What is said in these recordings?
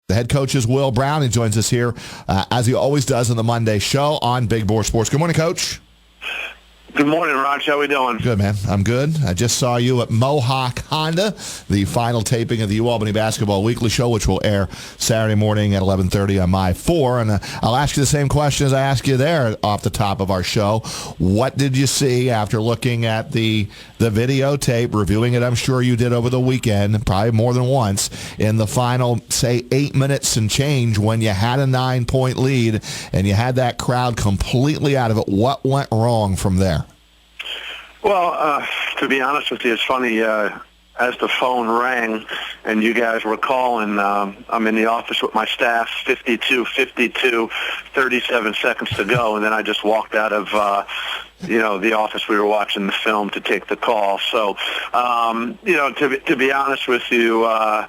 The head coach is Will Brown. He joins us here, as he always does on the Monday show on Big Boar Sports. Good morning, Coach. Good morning, Raj. How we doing? Good, man. I'm good. I just saw you at Mohawk Honda, the final taping of the UAlbany Basketball Weekly Show, which will air Saturday morning at 11:30 on My 4. And I'll ask you the same question as I asked you there off the top of our show. What did you see after looking at the videotape, reviewing it? I'm sure you did over the weekend, probably more than once, in the final, say, 8 minutes and change when you had a 9-point lead and you had that crowd completely out of it. What went wrong from there? Well, to be honest with you, it's funny. As the phone rang and you guys were calling, I'm in the office with my staff, 52, 37 seconds to go, and then I just walked out of, the office. We were watching the film to take the call. So, to be honest with you, I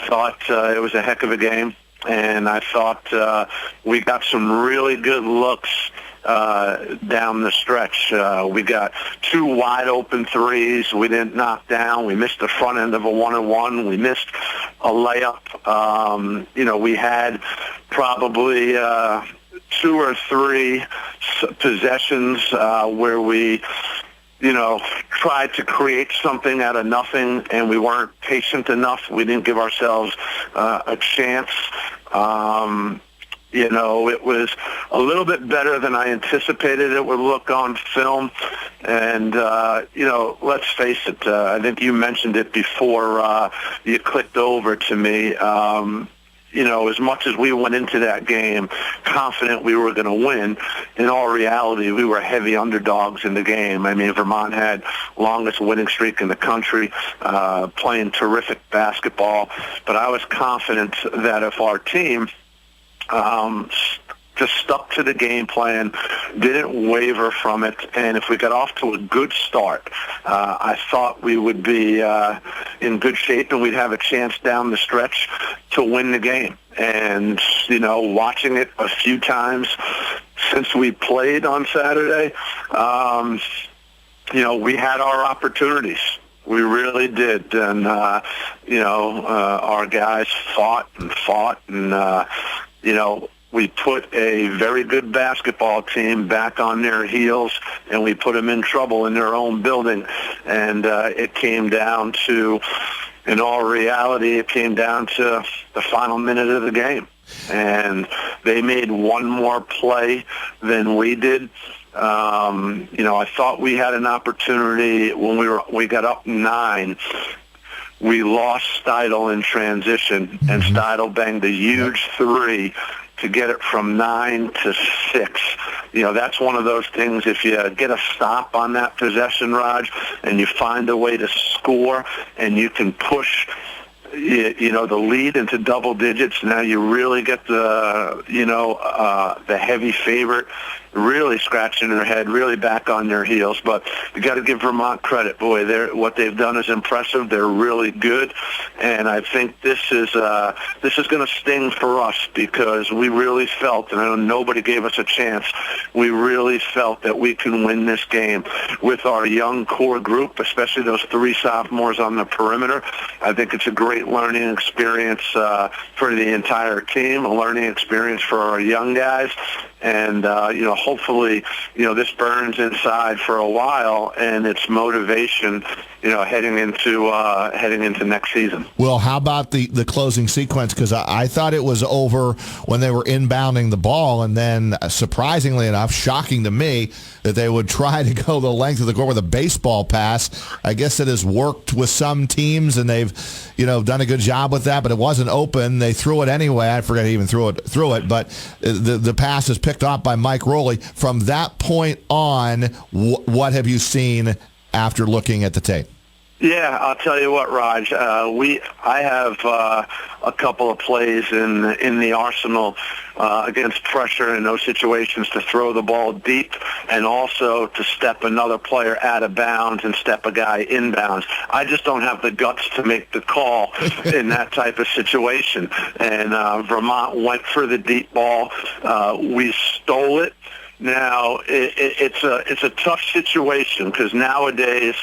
thought it was a heck of a game, and I thought we got some really good looks down the stretch. We got 2 wide open threes we didn't knock down. We missed the front end of a 1-on-1. We missed a layup. We had probably 2 or 3 possessions where we tried to create something out of nothing, and we weren't patient enough. We didn't give ourselves a chance. It was a little bit better than I anticipated it would look on film. And, let's face it, I think you mentioned it before you clicked over to me. As much as we went into that game confident we were going to win, in all reality, we were heavy underdogs in the game. I mean, Vermont had longest winning streak in the country, playing terrific basketball. But I was confident that if our team just stuck to the game plan, didn't waver from it, and if we got off to a good start, I thought we would be in good shape and we'd have a chance down the stretch to win the game. And, watching it a few times since we played on Saturday, we had our opportunities. We really did. And, our guys fought, and we put a very good basketball team back on their heels, and we put them in trouble in their own building. And it came down to, in all reality, it came down to the final minute of the game. And they made one more play than we did. I thought we had an opportunity when we got up 9. We lost Steidel in transition, and Steidel banged a huge 3 to get it from 9 to 6. That's one of those things, if you get a stop on that possession, Raj, and you find a way to score and you can push the lead into double digits, now you really get the heavy favorite really scratching their head, really back on their heels. But you got to give Vermont credit. Boy, what they've done is impressive. They're really good, and I think this is going to sting for us because we really felt, and I know nobody gave us a chance, we really felt that we can win this game with our young core group, especially those 3 sophomores on the perimeter. I think it's a great learning experience for the entire team, a learning experience for our young guys. And, hopefully, this burns inside for a while, and it's motivation, heading into next season. Well, how about the closing sequence? Because I thought it was over when they were inbounding the ball, and then surprisingly enough, shocking to me, that they would try to go the length of the court with a baseball pass. I guess it has worked with some teams, and they've, done a good job with that, but it wasn't open. They threw it anyway. I forget he even threw it, but the pass is picked up by Mike Rowley. From that point on, what have you seen after looking at the tape? Yeah, I'll tell you what, Raj. I have a couple of plays in the arsenal against pressure in those situations to throw the ball deep and also to step another player out of bounds and step a guy inbounds. I just don't have the guts to make the call in that type of situation. And Vermont went for the deep ball. We stole it. Now, it's a tough situation because nowadays,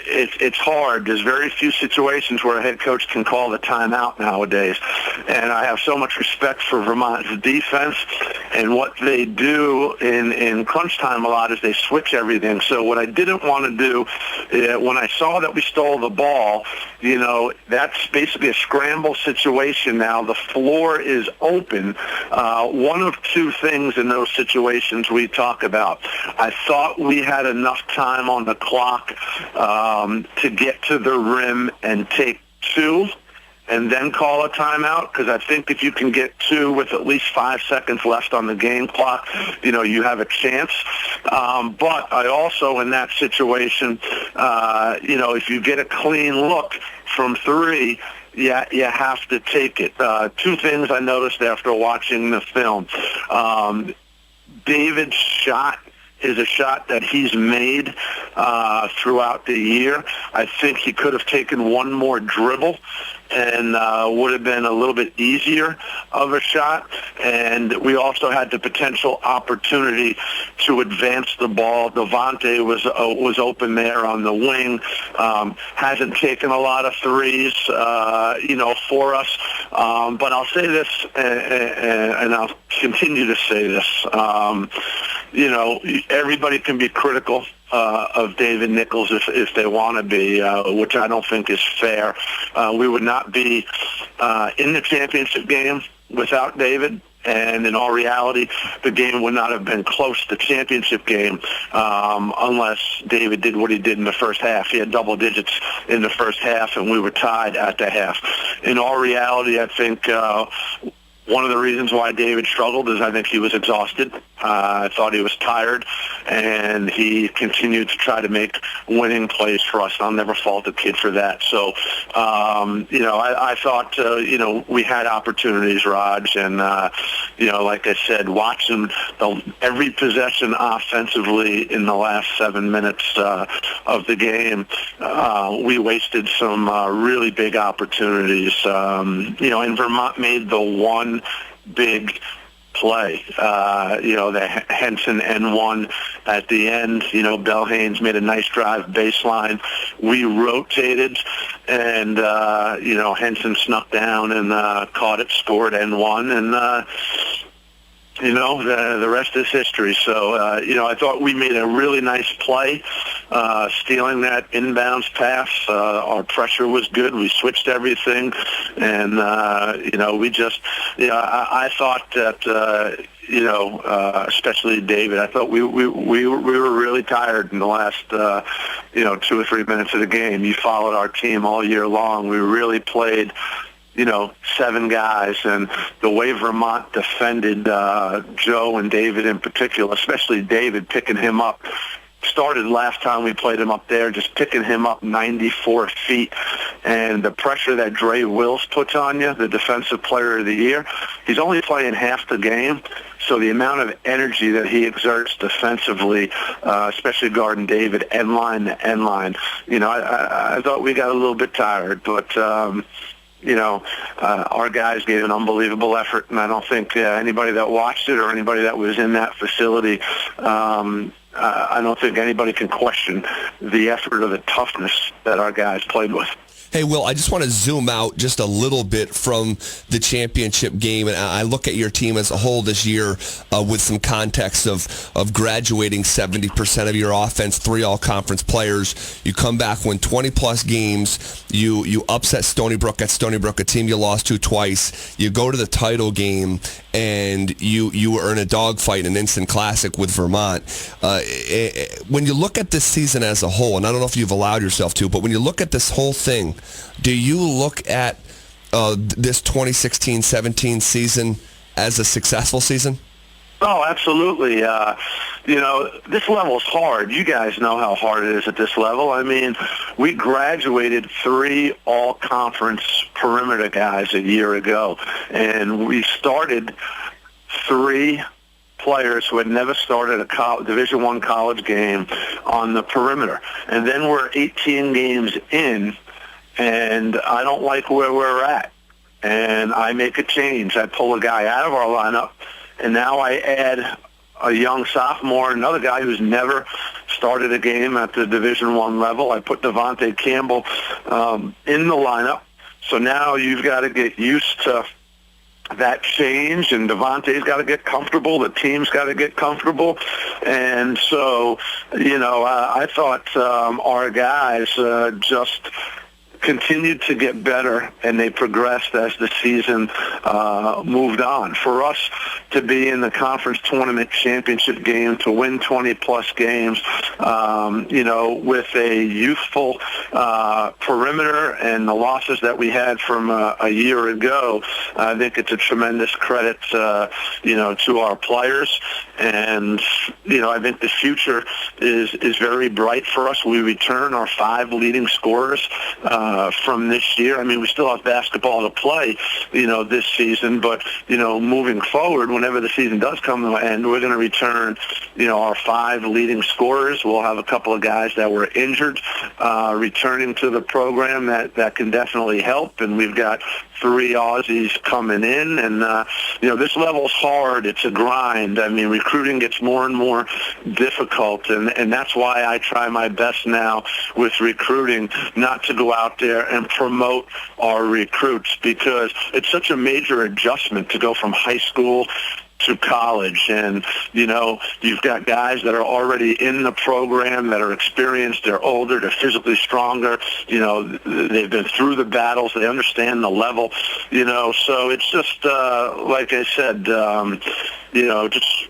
it's hard. There's very few situations where a head coach can call the timeout nowadays. And I have so much respect for Vermont's defense, and what they do in crunch time a lot is they switch everything. So what I didn't want to do, when I saw that we stole the ball, that's basically a scramble situation now. The floor is open. One of two things in those situations we talk about. I thought we had enough time on the clock to get to the rim and take two and then call a timeout, because I think if you can get two with at least 5 seconds left on the game clock, you have a chance. But I also, in that situation, if you get a clean look from three, yeah, you have to take it. Two things I noticed after watching the film. David's shot is a shot that he's made throughout the year. I think he could have taken one more dribble and would have been a little bit easier of a shot. And we also had the potential opportunity to advance the ball. Devontae was open there on the wing. Hasn't taken a lot of threes, for us. But I'll say this, and I'll continue to say this. Everybody can be critical of David Nichols if they want to be, which I don't think is fair. We would not be in the championship game without David. And in all reality, the game would not have been close to the championship game unless David did what he did in the first half. He had double digits in the first half, and we were tied at the half. In all reality, I think one of the reasons why David struggled is I think he was exhausted. I thought he was tired, and he continued to try to make winning plays for us. I'll never fault the kid for that. So, I thought, we had opportunities, Raj, and, like I said, watching every possession offensively in the last 7 minutes of the game, we wasted some really big opportunities. And Vermont made the one big play, the Henson N1 at the end. Bell Haynes made a nice drive baseline. We rotated, and, Henson snuck down and caught it, scored N1, and, the rest is history. So, I thought we made a really nice play, stealing that inbounds pass. Our pressure was good. We switched everything. And, we just, I thought that, especially David, I thought we were really tired in the last, 2 or 3 minutes of the game. You followed our team all year long. We really played 7 guys, and the way Vermont defended Joe and David in particular, especially David, picking him up, started last time we played him up there, just picking him up 94 feet. And the pressure that Dre Wills puts on you, the defensive player of the year, he's only playing half the game. So the amount of energy that he exerts defensively, especially guarding David end line to end line, I thought we got a little bit tired, but our guys gave an unbelievable effort, and I don't think anybody that watched it or anybody that was in that facility, I don't think anybody can question the effort or the toughness that our guys played with. Hey, Will, I just want to zoom out just a little bit from the championship game, and I look at your team as a whole this year with some context of graduating 70% of your offense, 3 all-conference players. You come back, win 20-plus games. You upset Stony Brook at Stony Brook, a team you lost to twice. You go to the title game, and you earn a dogfight, an instant classic with Vermont. When you look at this season as a whole, and I don't know if you've allowed yourself to, but when you look at this whole thing, do you look at this 2016-17 season as a successful season? Oh, absolutely. This level's hard. You guys know how hard it is at this level. I mean, we graduated 3 all-conference perimeter guys a year ago, and we started 3 players who had never started a Division I college game on the perimeter. And then we're 18 games in, and I don't like where we're at. And I make a change. I pull a guy out of our lineup, and now I add a young sophomore, another guy who's never started a game at the Division I level. I put Devontae Campbell in the lineup. So now you've got to get used to that change, and Devontae's got to get comfortable. The team's got to get comfortable. And so, I thought our guys just continued to get better, and they progressed as the season moved on. For us to be in the conference tournament championship game, to win 20-plus games, with a youthful perimeter and the losses that we had from a year ago, I think it's a tremendous credit, to our players. And, I think the future is very bright for us. We return our 5 leading scorers from this year. I mean, we still have basketball to play, this season, but, moving forward, whenever the season does come to an end, we're going to return, our 5 leading scorers. We'll have a couple of guys that were injured returning to the program that can definitely help, and we've got 3 Aussies coming in, and this level's hard. It's a grind. I mean, recruiting gets more and more difficult, and that's why I try my best now with recruiting not to go out there and promote our recruits, because it's such a major adjustment to go from high school to college. And, you've got guys that are already in the program that are experienced, they're older, they're physically stronger, they've been through the battles, they understand the level, so it's just, like I said, just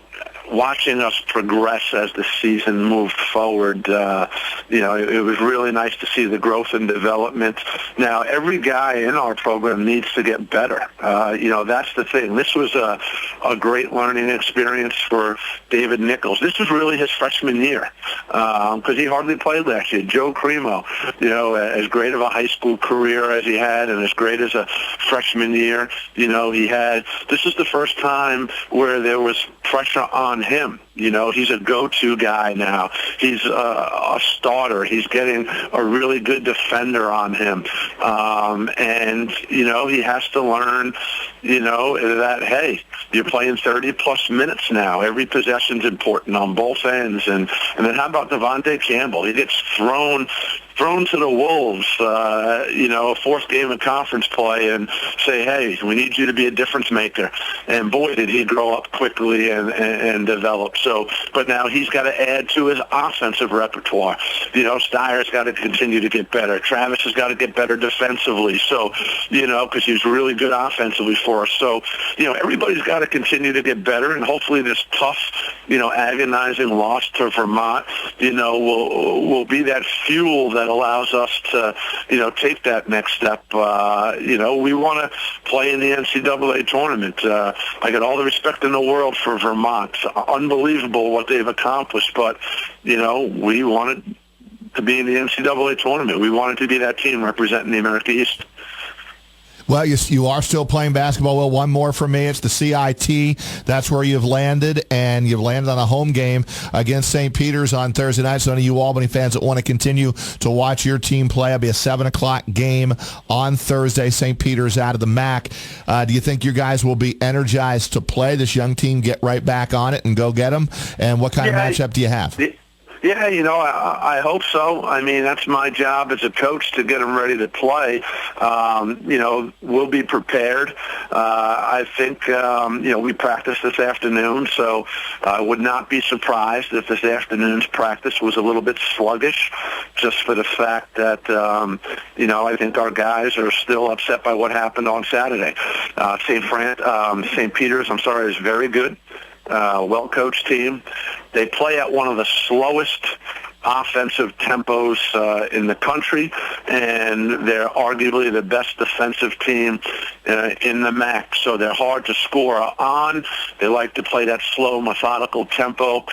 watching us progress as the season moved forward, it was really nice to see the growth and development. Now, every guy in our program needs to get better. That's the thing. This was a great learning experience for David Nichols. This was really his freshman year because he hardly played last year. Joe Cremo, as great of a high school career as he had and as great as a freshman year, he had. This is the first time where there was pressure on him. He's a go-to guy now. He's a starter. He's getting a really good defender on him. And, he has to learn, that, hey, you're playing 30-plus minutes now. Every possession's important on both ends. And then how about Devontae Campbell? He gets thrown to the wolves, a 4th game of conference play, and say, hey, we need you to be a difference maker. And boy, did he grow up quickly and develop. So, but now he's got to add to his offensive repertoire. Steyer's got to continue to get better. Travis has got to get better defensively. So, because he's really good offensively for us. So, everybody's got to continue to get better, and hopefully this tough, agonizing loss to Vermont, will be that fuel that allows us to, take that next step. We want to play in the NCAA tournament. I got all the respect in the world for Vermont. Unbelievable what they've accomplished, but, we wanted to be in the NCAA tournament. We wanted to be that team representing the America East. Well, you are still playing basketball. Well, one more for me. It's the CIT. That's where you've landed, and you've landed on a home game against St. Peter's on Thursday night. So any of you Albany fans that want to continue to watch your team play, it'll be a 7 o'clock game on Thursday. St. Peter's out of the MAC. Do you think your guys will be energized to play this young team, get right back on it and go get them? And what kind of matchup do you have? Yeah, I hope so. I mean, that's my job as a coach to get them ready to play. We'll be prepared. I think, we practiced this afternoon, so I would not be surprised if this afternoon's practice was a little bit sluggish, just for the fact that, I think our guys are still upset by what happened on Saturday. St. Peter's, is very good. Well-coached team. They play at one of the slowest offensive tempos in the country, and they're arguably the best defensive team in the MAC. So they're hard to score on. They like to play that slow, methodical tempo.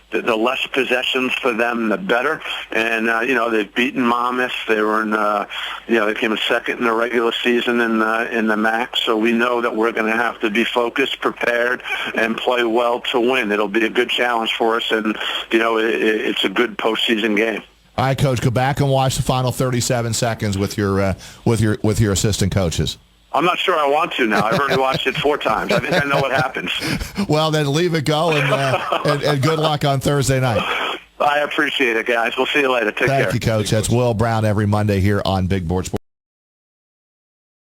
The less possessions for them, the better. And, they've beaten Monmouth. They were they came in second in the regular season in the MAC. So we know that we're going to have to be focused, prepared, and play well to win. It'll be a good challenge for us, and, it's a good postseason game. All right, Coach, go back and watch the final 37 seconds with your assistant coaches. I'm not sure I want to now. I've already watched it 4 times. I think I know what happens. Well, then leave it go, and good luck on Thursday night. I appreciate it, guys. We'll see you later. Take care. Thank you, Coach. That's Will Brown every Monday here on Big Board Sports.